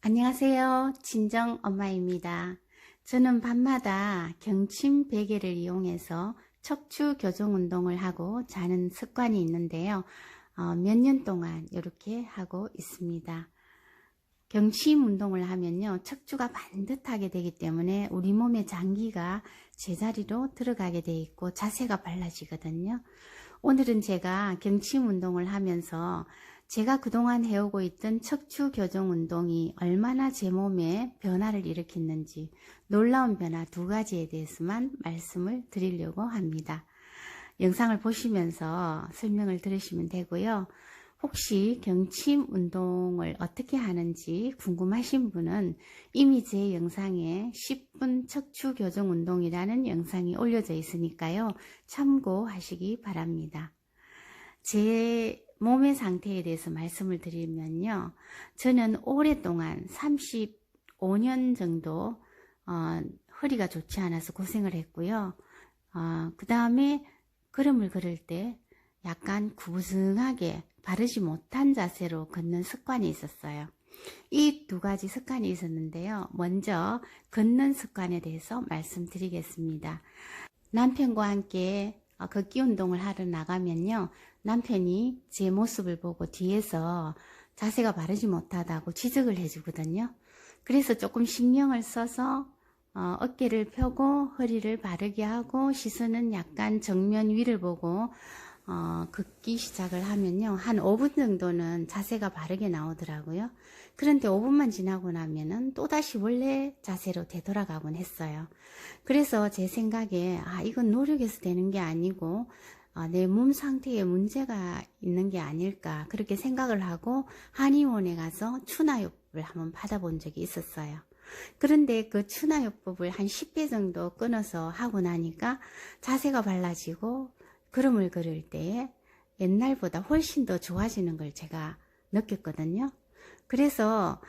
안녕하세요. 친정엄마입니다. 저는 밤마다 경침 베개를 이용해서 척추 교정 운동을 하고 자는 습관이 있는데요. 몇 년 동안 이렇게 하고 있습니다. 경침 운동을 하면요, 척추가 반듯하게 되기 때문에 우리 몸의 장기가 제자리로 들어가게 돼 있고 자세가 빨라지거든요. 오늘은 제가 경침 운동을 하면서 제가 그동안 해오고 있던 척추 교정 운동이 얼마나 제 몸에 변화를 일으켰는지 놀라운 변화 두 가지에 대해서만 말씀을 드리려고 합니다. 영상을 보시면서 설명을 들으시면 되고요. 혹시 경침 운동을 어떻게 하는지 궁금하신 분은 이미 제 영상에 10분 척추 교정 운동이라는 영상이 올려져 있으니까요. 참고하시기 바랍니다. 제 몸의 상태에 대해서 말씀을 드리면요. 저는 오랫동안 35년 정도 허리가 좋지 않아서 고생을 했고요. 그 다음에 걸음을 걸을 때 약간 구부정하게 바르지 못한 자세로 걷는 습관이 있었어요. 이 두 가지 습관이 있었는데요. 먼저 걷는 습관에 대해서 말씀드리겠습니다. 남편과 함께 걷기 운동을 하러 나가면요, 남편이 제 모습을 보고 뒤에서 자세가 바르지 못하다고 지적을 해주거든요. 그래서 조금 신경을 써서 어깨를 펴고 허리를 바르게 하고 시선은 약간 정면 위를 보고 걷기 시작을 하면요, 한 5분 정도는 자세가 바르게 나오더라고요. 그런데 5분만 지나고 나면은 또다시 원래 자세로 되돌아가곤 했어요. 그래서 제 생각에 이건 노력해서 되는 게 아니고 내 몸 상태에 문제가 있는 게 아닐까, 그렇게 생각을 하고 한의원에 가서 추나요법을 한번 받아본 적이 있었어요. 그런데 그 추나요법을 한 10배 정도 끊어서 하고 나니까 자세가 발라지고 걸음을 걸을 때 옛날보다 훨씬 더 좋아지는 걸 제가 느꼈거든요. 그래서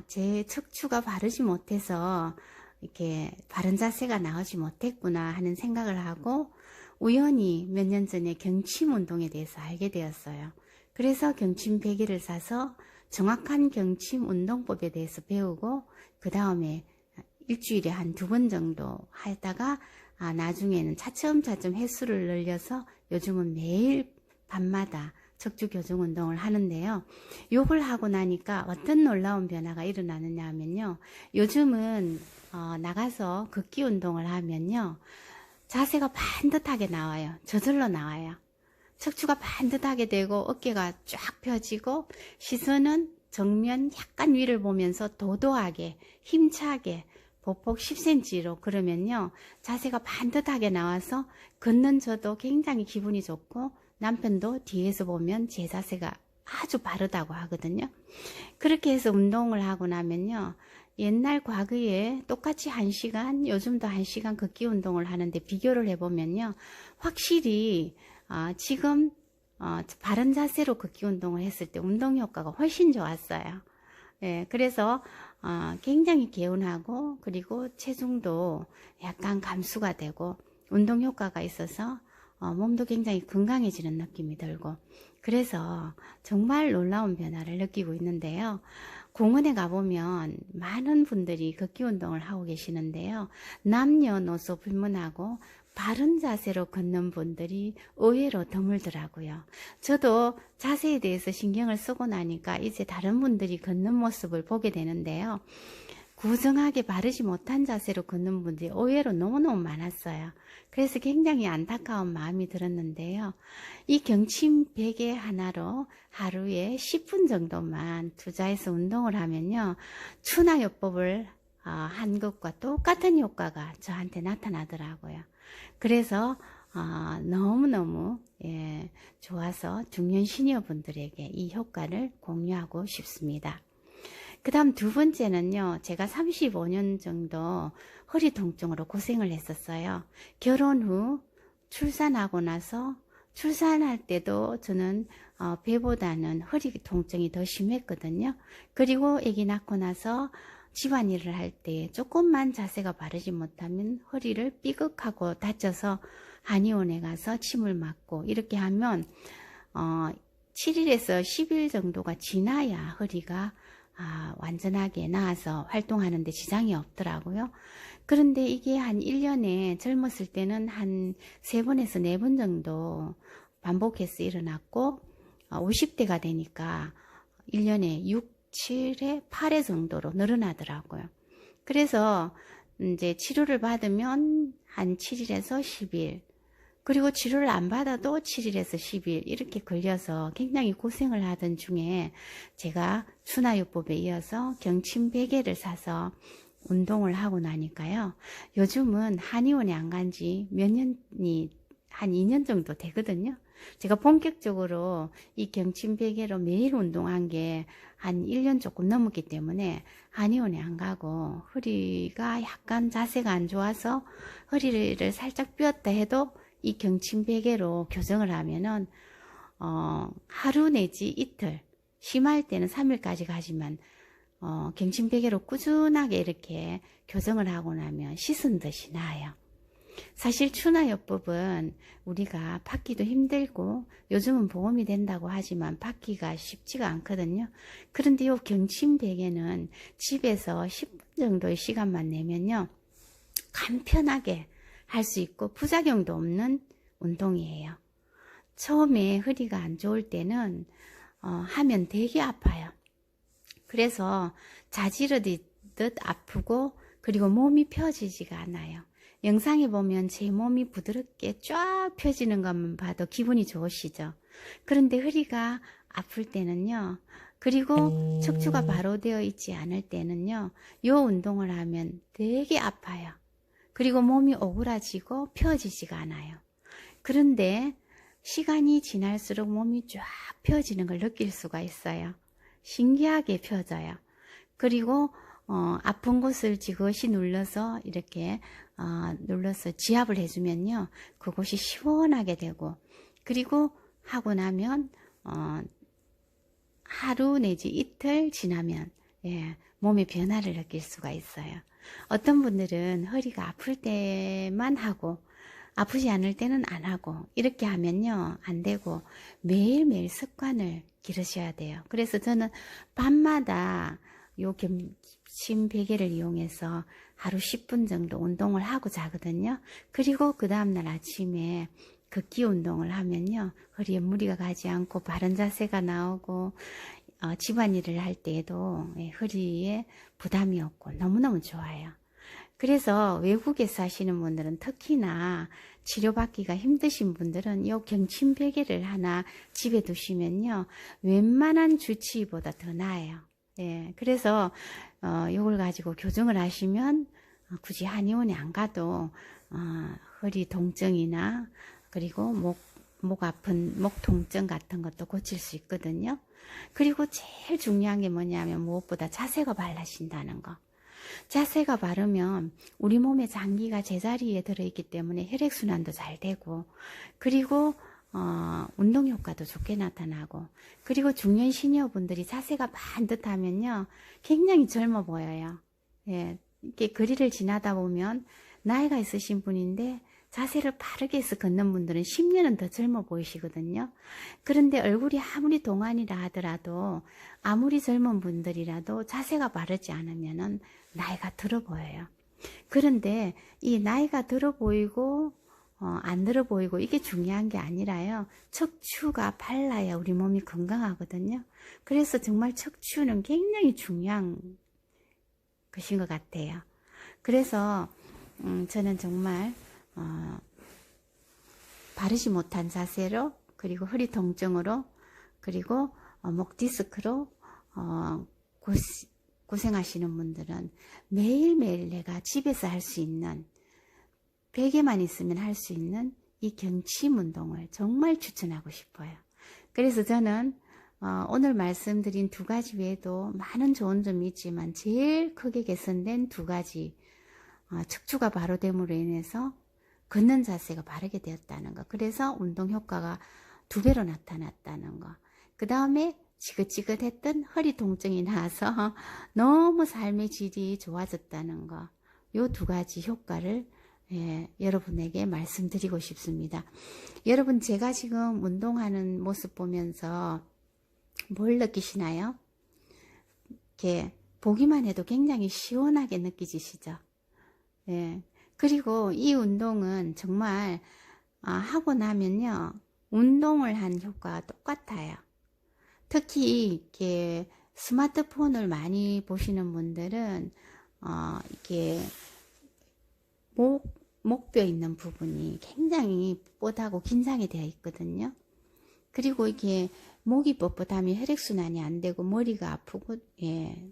제 척추가 바르지 못해서 이렇게 바른 자세가 나오지 못했구나 하는 생각을 하고 우연히 몇 년 전에 경침 운동에 대해서 알게 되었어요. 그래서 경침 베개를 사서 정확한 경침 운동법에 대해서 배우고 그 다음에 일주일에 한 2번 정도 하다가 나중에는 차츰차츰 횟수를 늘려서 요즘은 매일 밤마다 척추 교정 운동을 하는데요. 요걸 하고 나니까 어떤 놀라운 변화가 일어나느냐 하면요, 요즘은 나가서 걷기 운동을 하면요, 자세가 반듯하게 나와요. 저절로 나와요. 척추가 반듯하게 되고 어깨가 쫙 펴지고 시선은 정면 약간 위를 보면서 도도하게 힘차게 보폭 10cm로 그러면요, 자세가 반듯하게 나와서 걷는 저도 굉장히 기분이 좋고 남편도 뒤에서 보면 제 자세가 아주 바르다고 하거든요. 그렇게 해서 운동을 하고 나면요, 옛날 과거에 똑같이 1시간, 요즘도 1시간 걷기 운동을 하는데 비교를 해보면요, 확실히 지금 바른 자세로 걷기 운동을 했을 때 운동 효과가 훨씬 좋았어요. 예, 그래서 굉장히 개운하고 그리고 체중도 약간 감소가 되고 운동 효과가 있어서 몸도 굉장히 건강해지는 느낌이 들고, 그래서 정말 놀라운 변화를 느끼고 있는데요. 공원에 가보면 많은 분들이 걷기 운동을 하고 계시는데요. 남녀노소 불문하고 바른 자세로 걷는 분들이 의외로 드물더라고요. 저도 자세에 대해서 신경을 쓰고 나니까 이제 다른 분들이 걷는 모습을 보게 되는데요. 구정하게 바르지 못한 자세로 걷는 분들이 의외로 너무너무 많았어요. 그래서 굉장히 안타까운 마음이 들었는데요. 이 경침 베개 하나로 하루에 10분 정도만 투자해서 운동을 하면요, 추나요법을 한 것과 똑같은 효과가 저한테 나타나더라고요. 그래서 너무너무 좋아서 중년 시니어분들에게 이 효과를 공유하고 싶습니다. 그 다음 두 번째는요, 제가 35년 정도 허리 통증으로 고생을 했었어요. 결혼 후 출산하고 나서 출산할 때도 저는 배보다는 허리 통증이 더 심했거든요. 그리고 아기 낳고 나서 집안일을 할 때 조금만 자세가 바르지 못하면 허리를 삐걱하고 다쳐서 한의원에 가서 침을 맞고 이렇게 하면 7일에서 10일 정도가 지나야 허리가 완전하게 나아서 활동하는데 지장이 없더라고요. 그런데 이게 한 1년에 젊었을 때는 한 3번에서 4번 정도 반복해서 일어났고 50대가 되니까 1년에 6, 7회, 8회 정도로 늘어나더라고요. 그래서 이제 치료를 받으면 한 7일에서 10일, 그리고 치료를 안 받아도 7일에서 10일 이렇게 걸려서 굉장히 고생을 하던 중에 제가 순화요법에 이어서 경침베개를 사서 운동을 하고 나니까요. 요즘은 한의원에 안 간 지 몇 년이 한 2년 정도 되거든요. 제가 본격적으로 이 경침베개로 매일 운동한 게 한 1년 조금 넘었기 때문에 한의원에 안 가고, 허리가 약간 자세가 안 좋아서 허리를 살짝 삐었다 해도 이 경침베개로 교정을 하면은 하루 내지 이틀, 심할 때는 3일까지 가지만 경침베개로 꾸준하게 이렇게 교정을 하고 나면 씻은 듯이 나아요. 사실 추나요법은 우리가 받기도 힘들고 요즘은 보험이 된다고 하지만 받기가 쉽지가 않거든요. 그런데 이 경침베개는 집에서 10분 정도의 시간만 내면요, 간편하게 할 수 있고 부작용도 없는 운동이에요. 처음에 허리가 안 좋을 때는 하면 되게 아파요. 그래서 자지러지듯 아프고, 그리고 몸이 펴지지가 않아요. 영상에 보면 제 몸이 부드럽게 쫙 펴지는 것만 봐도 기분이 좋으시죠. 그런데 허리가 아플 때는요, 그리고 척추가 바로 되어 있지 않을 때는요, 요 운동을 하면 되게 아파요. 그리고 몸이 오그라지고 펴지지가 않아요. 그런데 시간이 지날수록 몸이 쫙 펴지는 걸 느낄 수가 있어요. 신기하게 펴져요. 그리고 아픈 곳을 지그시 눌러서 이렇게 눌러서 지압을 해주면요, 그곳이 시원하게 되고, 그리고 하고 나면 하루 내지 이틀 지나면 몸의 변화를 느낄 수가 있어요. 어떤 분들은 허리가 아플 때만 하고 아프지 않을 때는 안 하고 이렇게 하면요 안 되고, 매일매일 습관을 기르셔야 돼요. 그래서 저는 밤마다 요 경침 베개를 이용해서 하루 10분 정도 운동을 하고 자거든요. 그리고 그 다음날 아침에 걷기 운동을 하면요, 허리에 무리가 가지 않고 바른 자세가 나오고, 집안일을 할 때에도 허리에 부담이 없고 너무너무 좋아요. 그래서 외국에 사시는 분들은, 특히나 치료받기가 힘드신 분들은 이 경침베개를 하나 집에 두시면요, 웬만한 주치의보다 더 나아요. 그래서 이걸 가지고 교정을 하시면 굳이 한의원에 안 가도 허리 통증이나 그리고 목 아픈 목 통증 같은 것도 고칠 수 있거든요. 그리고 제일 중요한 게 뭐냐면 무엇보다 자세가 바라신다는 거. 자세가 바르면 우리 몸의 장기가 제자리에 들어있기 때문에 혈액순환도 잘 되고, 그리고 운동 효과도 좋게 나타나고, 그리고 중년 시니어분들이 자세가 반듯하면요 굉장히 젊어 보여요. 이렇게 거리를 지나다 보면 나이가 있으신 분인데 자세를 바르게 해서 걷는 분들은 10년은 더 젊어 보이시거든요. 그런데 얼굴이 아무리 동안이라 하더라도, 아무리 젊은 분들이라도 자세가 바르지 않으면 나이가 들어 보여요. 그런데 이 나이가 들어 보이고 안 들어 보이고 이게 중요한 게 아니라요, 척추가 발라야 우리 몸이 건강하거든요. 그래서 정말 척추는 굉장히 중요한 것인 것 같아요. 그래서 저는 정말 바르지 못한 자세로, 그리고 허리 통증으로, 그리고 목 디스크로 고생하시는 분들은 매일매일 내가 집에서 할 수 있는, 베개만 있으면 할 수 있는 이 경침 운동을 정말 추천하고 싶어요. 그래서 저는 오늘 말씀드린 2가지 외에도 많은 좋은 점이 있지만 제일 크게 개선된 2가지, 척추가 바로 됨으로 인해서 걷는 자세가 바르게 되었다는 거, 그래서 운동 효과가 2배로 나타났다는 거, 그 다음에 지긋지긋했던 허리 통증이 나서 너무 삶의 질이 좋아졌다는 거, 요 2가지 효과를 여러분에게 말씀드리고 싶습니다. 여러분, 제가 지금 운동하는 모습 보면서 뭘 느끼시나요? 이렇게 보기만 해도 굉장히 시원하게 느껴지시죠? 예. 그리고 이 운동은 정말 하고 나면요, 운동을 한 효과가 똑같아요. 특히 이렇게 스마트폰을 많이 보시는 분들은 이렇게 목뼈 있는 부분이 굉장히 뻣하고 긴장이 되어 있거든요. 그리고 이게 목이 뻣뻣하면 혈액순환이 안 되고 머리가 아프고, 예,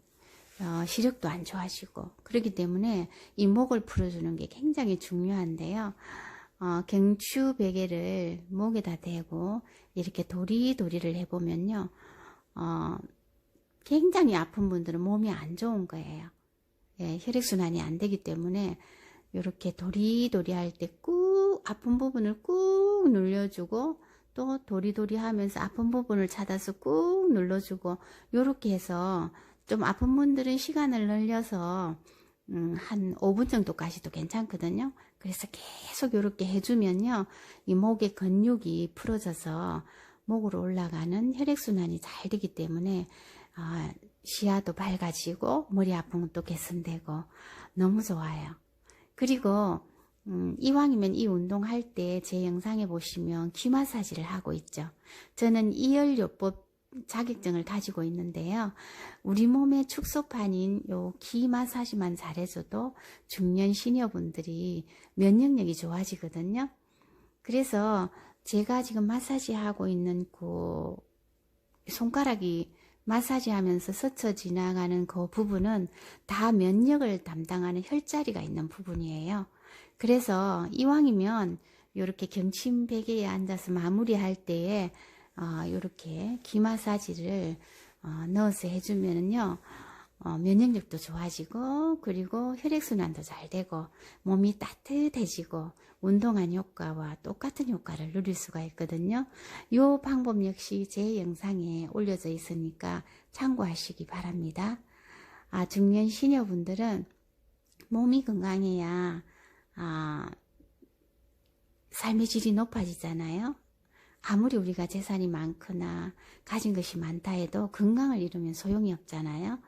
시력도 안 좋아지고, 그렇기 때문에 이 목을 풀어주는 게 굉장히 중요한데요. 경추 베개를 목에다 대고 이렇게 도리도리를 해보면요, 굉장히 아픈 분들은 몸이 안 좋은 거예요. 예, 혈액순환이 안 되기 때문에 이렇게 도리도리 할 때 꾹 아픈 부분을 꾹 눌러주고, 또 도리도리 하면서 아픈 부분을 찾아서 꾹 눌러주고, 요렇게 해서 좀 아픈 분들은 시간을 늘려서 한 5분 정도까지도 괜찮거든요. 그래서 계속 이렇게 해주면요, 이 목의 근육이 풀어져서 목으로 올라가는 혈액순환이 잘 되기 때문에 시야도 밝아지고 머리 아픈 것도 개선되고 너무 좋아요. 그리고 이왕이면 이 운동할 때 제 영상에 보시면 귀 마사지를 하고 있죠. 저는 이열요법 자격증을 가지고 있는데요. 우리 몸의 축소판인 요 귀 마사지만 잘해줘도 중년 시니어분들이 면역력이 좋아지거든요. 그래서 제가 지금 마사지 하고 있는 그 손가락이 마사지 하면서 스쳐 지나가는 그 부분은 다 면역을 담당하는 혈자리가 있는 부분이에요. 그래서 이왕이면 이렇게 경침 베개에 앉아서 마무리할 때에 이렇게 귀 마사지를 넣어서 해주면은요, 면역력도 좋아지고, 그리고 혈액순환도 잘 되고, 몸이 따뜻해지고, 운동한 효과와 똑같은 효과를 누릴 수가 있거든요. 이 방법 역시 제 영상에 올려져 있으니까 참고하시기 바랍니다. 중년 시니어분들은 몸이 건강해야 삶의 질이 높아지잖아요. 아무리 우리가 재산이 많거나 가진 것이 많다 해도 건강을 잃으면 소용이 없잖아요.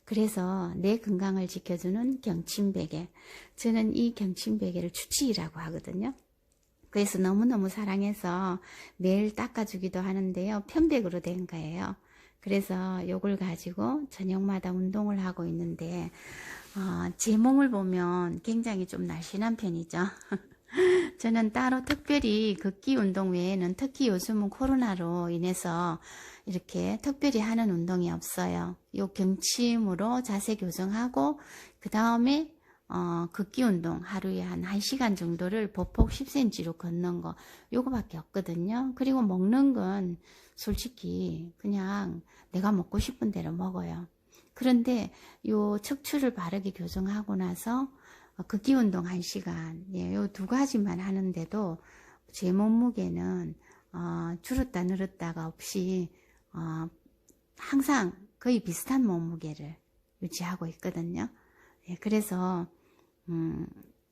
그래서 내 건강을 지켜주는 경침베개, 저는 이 경침베개를 주치의라고 하거든요. 그래서 너무너무 사랑해서 매일 닦아주기도 하는데요, 편백으로 된 거예요. 그래서 이걸 가지고 저녁마다 운동을 하고 있는데 제 몸을 보면 굉장히 좀 날씬한 편이죠. 저는 따로 특별히 걷기 운동 외에는, 특히 요즘은 코로나로 인해서 이렇게 특별히 하는 운동이 없어요. 요 경침으로 자세 교정하고, 그 다음에 걷기 운동 하루에 한 1시간 정도를 보폭 10cm로 걷는 거, 요거밖에 없거든요. 그리고 먹는 건 솔직히 그냥 내가 먹고 싶은 대로 먹어요. 그런데 요 척추를 바르게 교정하고 나서 걷기 운동 1시간, 예, 요 두 가지만 하는데도 제 몸무게는 줄었다 늘었다가 없이 항상 거의 비슷한 몸무게를 유지하고 있거든요. 예, 그래서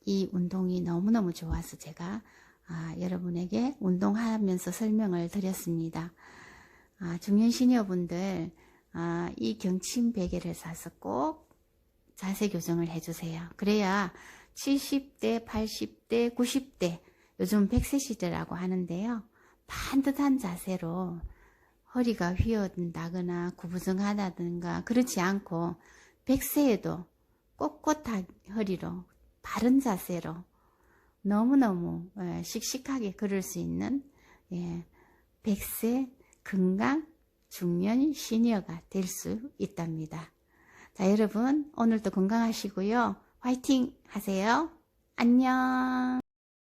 이 운동이 너무너무 좋아서 제가 여러분에게 운동하면서 설명을 드렸습니다. 중년 시니어분들 이 경침 베개를 사서 꼭 자세 교정을 해주세요. 그래야 70대, 80대, 90대, 요즘 100세 시대라고 하는데요, 반듯한 자세로 허리가 휘어진다거나 구부정하다든가 그렇지 않고 100세에도 꼿꼿한 허리로 바른 자세로 너무너무 씩씩하게 걸을 수 있는 100세 건강 중년 시니어가 될 수 있답니다. 자, 여러분 오늘도 건강하시고요. 화이팅 하세요. 안녕.